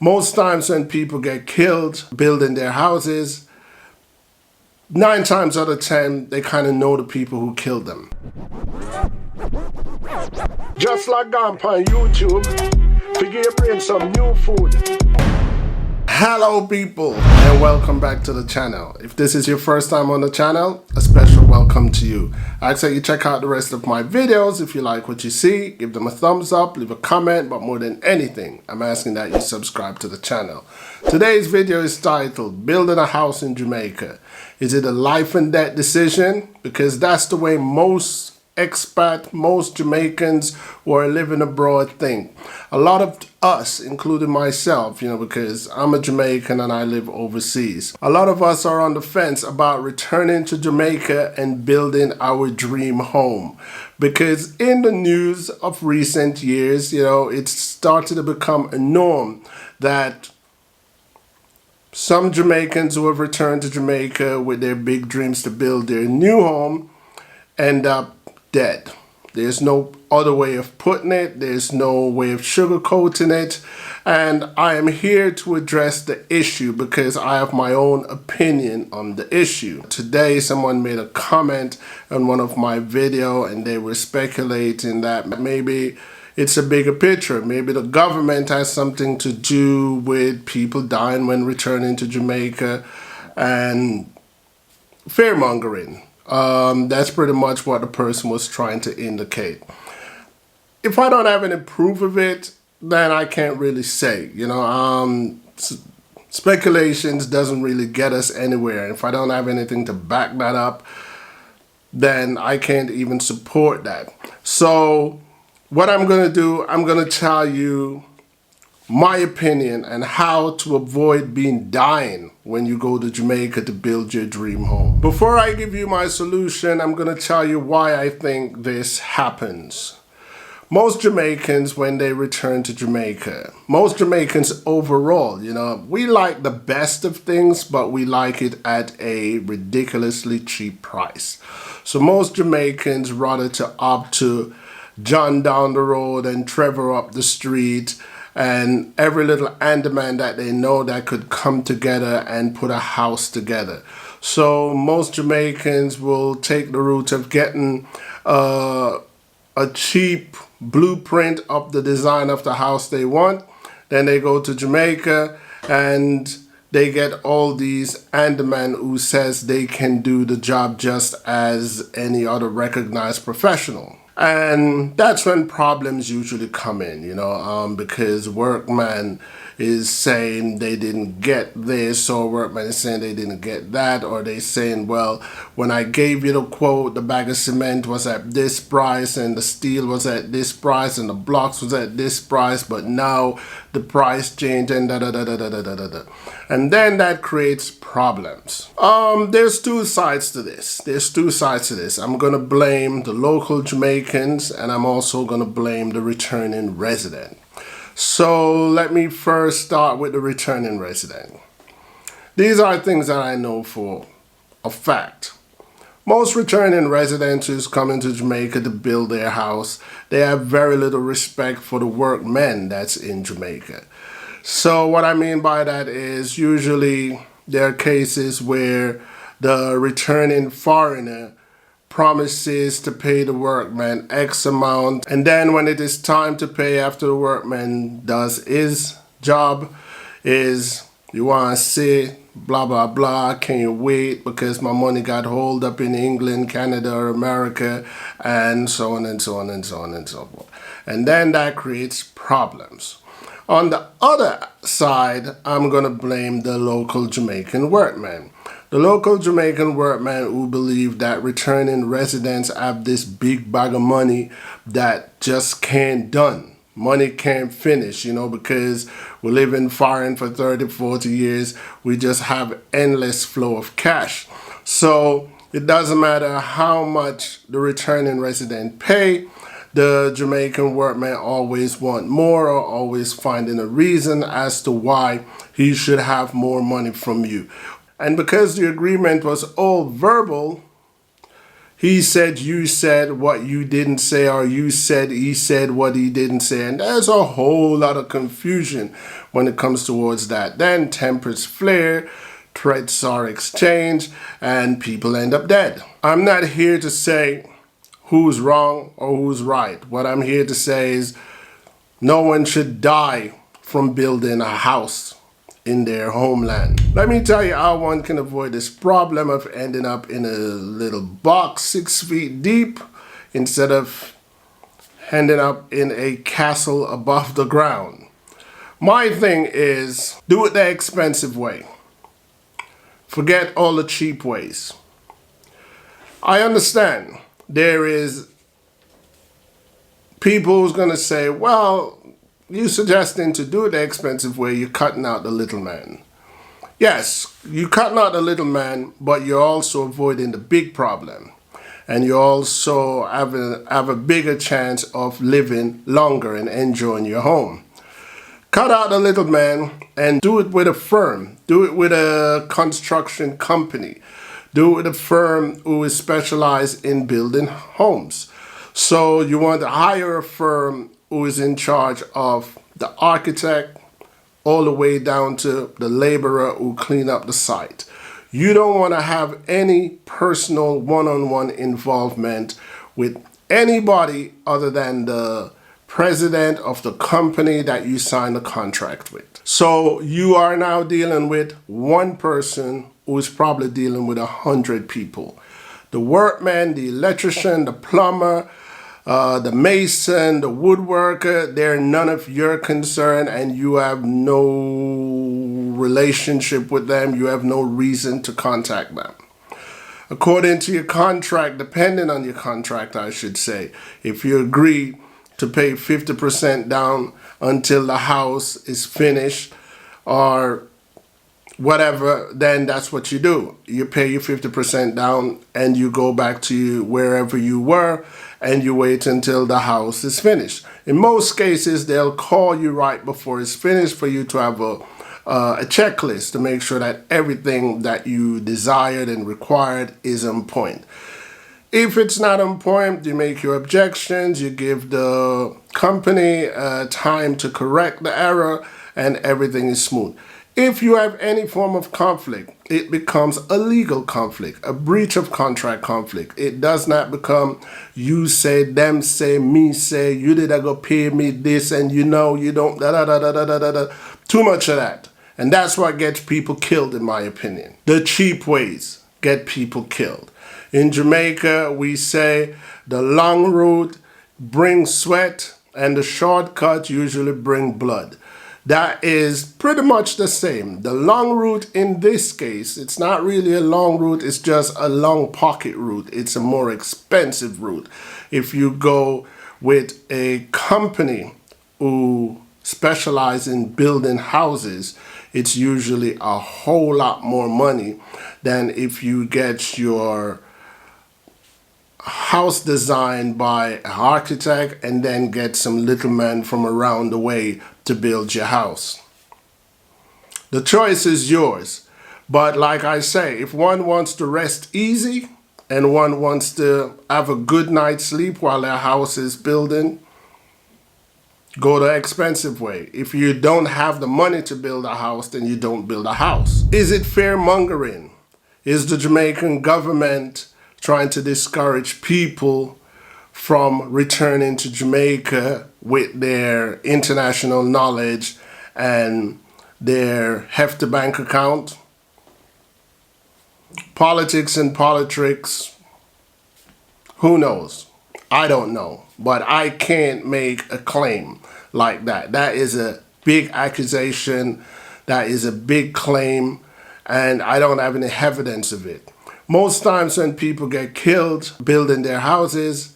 Most times when people get killed building their houses, 9 times out of 10, they kind of know the people who killed them. Just like gone on YouTube, figure your brain some new food. Hello people, and welcome back to the channel. If this is your first time on the channel, a special welcome to you. I ask that you check out the rest of my videos. If you like what you see, give them a thumbs up, leave a comment, but more than anything, I'm asking that you subscribe to the channel. Today's video is titled, Building a House in Jamaica. Is it a life and death decision? Because that's the way most expat, most Jamaicans who are living abroad think. A lot of us, including myself, because I'm a Jamaican and I live overseas. A lot of us are on the fence about returning to Jamaica and building our dream home. Because in the news of recent years, it's started to become a norm that some Jamaicans who have returned to Jamaica with their big dreams to build their new home end up dead. There's no other way of putting it. There's no way of sugarcoating it. And I am here to address the issue because I have my own opinion on the issue. Today, someone made a comment on one of my videos and they were speculating that maybe it's a bigger picture. Maybe the government has something to do with people dying when returning to Jamaica and fear-mongering. That's pretty much what the person was trying to indicate. If I don't have any proof of it, then I can't really say. Speculations doesn't really get us anywhere. If I don't have anything to back that up, then I can't even support that. So what I'm going to do, I'm going to tell you my opinion and how to avoid being dying when you go to Jamaica to build your dream home. Before I give you my solution, I'm going to tell you why I think this happens. Most Jamaicans, when they return to Jamaica, most Jamaicans overall, we like the best of things, but we like it at a ridiculously cheap price. So most Jamaicans rather to opt to John down the road and Trevor up the street and every little handyman that they know that could come together and put a house together. So most Jamaicans will take the route of getting a cheap blueprint of the design of the house they want. Then they go to Jamaica and they get all these handyman who says they can do the job just as any other recognized professional. And that's when problems usually come in, because workman is saying they didn't get this, or workman is saying they didn't get that, or they saying, well, when I gave you the quote, the bag of cement was at this price, and the steel was at this price, and the blocks was at this price, but now the price changed, and da-da-da-da-da-da-da-da. And then that creates problems. There's two sides to this. I'm going to blame the local Jamaicans, and I'm also going to blame the returning resident. So let me first start with the returning resident. These are things that I know for a fact. Most returning residents who's coming to Jamaica to build their house, they have very little respect for the workmen that's in Jamaica. So what I mean by that is usually there are cases where the returning foreigner promises to pay the workman X amount, and then when it is time to pay after the workman does his job, is you want to say blah blah blah, can you wait because my money got holed up in England, Canada or America, and so on and so on and so on and so forth. And then that creates problems. On the other side, I'm going to blame the local Jamaican workmen. The local Jamaican workmen who believe that returning residents have this big bag of money that just can't done. Money can't finish, because we live in foreign for 30, 40 years. We just have endless flow of cash. So it doesn't matter how much the returning resident pay. The Jamaican workman always want more, or always finding a reason as to why he should have more money from you. And because the agreement was all verbal, he said, you said what you didn't say, or you said he said what he didn't say. And there's a whole lot of confusion when it comes towards that. Then tempers flare, threats are exchanged, and people end up dead. I'm not here to say who's wrong or who's right. What I'm here to say is no one should die from building a house in their homeland. Let me tell you how one can avoid this problem of ending up in a little box 6 feet deep instead of ending up in a castle above the ground. My thing is, do it the expensive way. Forget all the cheap ways. I understand there is people who's gonna say, well, you suggesting to do it the expensive way, you're cutting out the little man. Yes, you're cutting out the little man, but you're also avoiding the big problem. And you also have a bigger chance of living longer and enjoying your home. Cut out the little man and do it with a firm. Do it with a construction company. Do it with a firm who is specialized in building homes. So you want to hire a firm who is in charge of the architect all the way down to the laborer who clean up the site. You don't want to have any personal one-on-one involvement with anybody other than the president of the company that you signed the contract with. So you are now dealing with one person who is probably dealing with 100 people. The workman, the electrician, the plumber, the mason, the woodworker, they're none of your concern, and you have no relationship with them. You have no reason to contact them. According to your contract, depending on your contract, I should say, if you agree to pay 50% down until the house is finished or whatever, then that's what you do. You pay your 50% down and you go back to wherever you were and you wait until the house is finished. In most cases, they'll call you right before it's finished for you to have a checklist to make sure that everything that you desired and required is on point. If it's not on point, you make your objections, you give the company time to correct the error, and everything is smooth. If you have any form of conflict, it becomes a legal conflict, a breach of contract conflict. It does not become you say, them say, me say, you did go pay me this, and you know you don't, da da da da da da da. Too much of that. And that's what gets people killed, in my opinion. The cheap ways get people killed. In Jamaica, we say the long route brings sweat and the shortcut usually bring blood. That is pretty much the same. The long route in this case, it's not really a long route, it's just a long pocket route. It's a more expensive route. If you go with a company who specializes in building houses, it's usually a whole lot more money than if you get your house designed by an architect and then get some little man from around the way to build your house. The choice is yours. But like I say, if one wants to rest easy and one wants to have a good night's sleep while their house is building, go the expensive way. If you don't have the money to build a house, then you don't build a house. Is it fear mongering? Is the Jamaican government trying to discourage people from returning to Jamaica with their international knowledge and their hefty bank account? Politics and politics, who knows? I don't know, but I can't make a claim like that. That is a big accusation, that is a big claim, and I don't have any evidence of it. Most times when people get killed building their houses,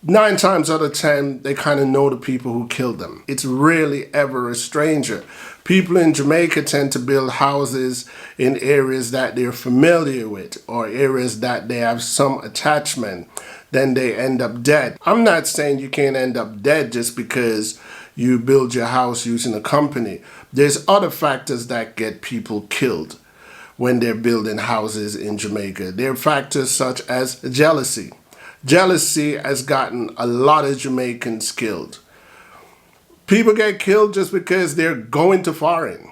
9 times out of 10, they kind of know the people who killed them. It's rarely ever a stranger. People in Jamaica tend to build houses in areas that they're familiar with or areas that they have some attachment. Then they end up dead. I'm not saying you can't end up dead just because you build your house using a company. There's other factors that get people killed. when they're building houses in Jamaica. There are factors such as jealousy. Jealousy has gotten a lot of Jamaicans killed. People get killed just because they're going to foreign.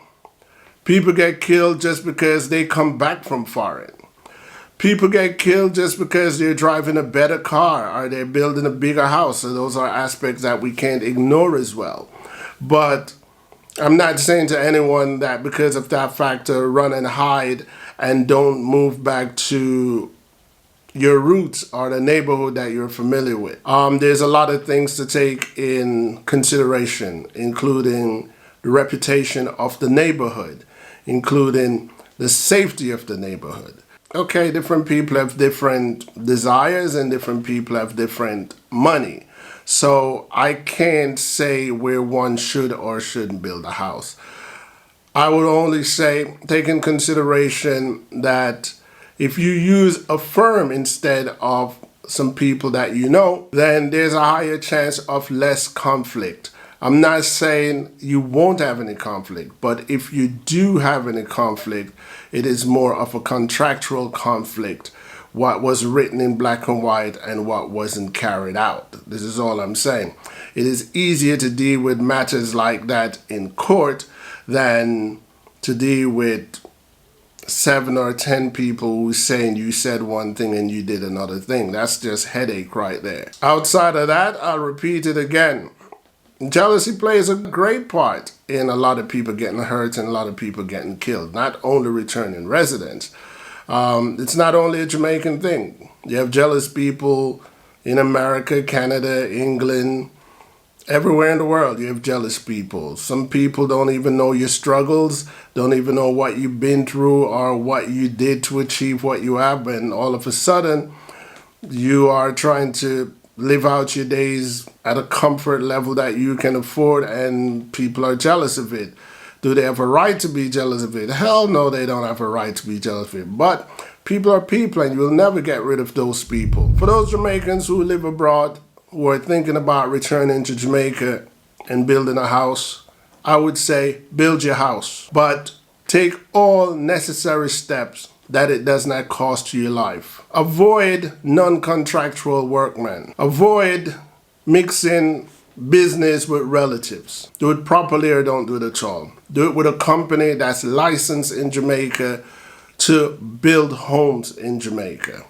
People get killed just because they come back from foreign. People get killed just because they're driving a better car or they're building a bigger house. So those are aspects that we can't ignore as well. But I'm not saying to anyone that because of that factor, run and hide and don't move back to your roots or the neighborhood that you're familiar with. There's a lot of things to take in consideration, including the reputation of the neighborhood, including the safety of the neighborhood. Okay, different people have different desires and different people have different money. So I can't say where one should or shouldn't build a house. I would only say take in consideration that if you use a firm instead of some people that you know, then there's a higher chance of less conflict. I'm not saying you won't have any conflict, but if you do have any conflict, it is more of a contractual conflict, what was written in black and white and what wasn't carried out. This is all I'm saying. It is easier to deal with matters like that in court than to deal with 7 or 10 people who's saying you said one thing and you did another thing. That's just headache right there. Outside of that, I'll repeat it again. Jealousy plays a great part in a lot of people getting hurt and a lot of people getting killed, not only returning residents. It's not only a Jamaican thing. You have jealous people in America, Canada, England, everywhere in the world. You have jealous people. Some people don't even know your struggles, don't even know what you've been through or what you did to achieve what you have, and all of a sudden you are trying to live out your days at a comfort level that you can afford, and people are jealous of it. Do they have a right to be jealous of it? Hell no, they don't have a right to be jealous of it. But people are people, and you'll never get rid of those people. For those Jamaicans who live abroad, who are thinking about returning to Jamaica and building a house, I would say build your house. But take all necessary steps that it does not cost you your life. Avoid non-contractual workmen. Avoid mixing business with relatives. Do it properly or don't do it at all. Do it with a company that's licensed in Jamaica to build homes in Jamaica.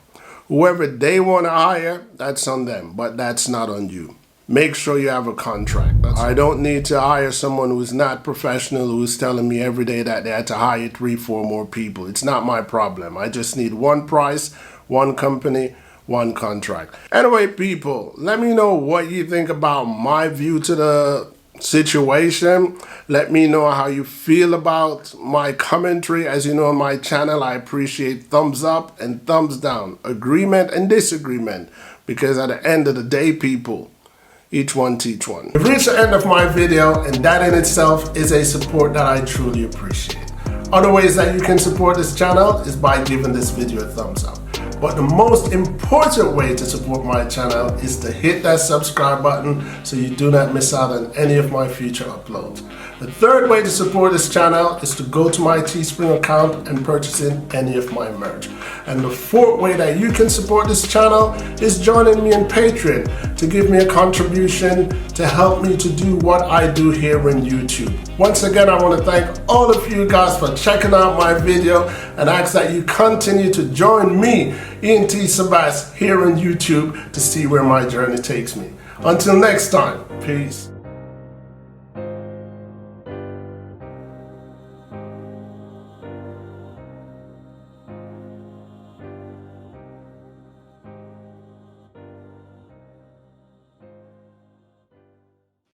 Whoever they want to hire, that's on them, but that's not on you. Make sure you have a contract. I don't need to hire someone who's not professional, who's telling me every day that they had to hire 3, 4 more people. It's not my problem. I just need one price, one company, one contract. Anyway, people, let me know what you think about my view to the situation. Let me know how you feel about my commentary. As you know, on my channel, I appreciate thumbs up and thumbs down, agreement and disagreement, because at the end of the day, people, each one teach one. We've reached the end of my video, and that in itself is a support that I truly appreciate. Other ways that you can support this channel is by giving this video a thumbs up. But the most important way to support my channel is to hit that subscribe button so you do not miss out on any of my future uploads. The third way to support this channel is to go to my Teespring account and purchase in any of my merch. And the fourth way that you can support this channel is joining me in Patreon to give me a contribution to help me to do what I do here in YouTube. Once again, I want to thank all of you guys for checking out my video and ask that you continue to join me, ENT Sabas, here on YouTube to see where my journey takes me. Until next time, peace.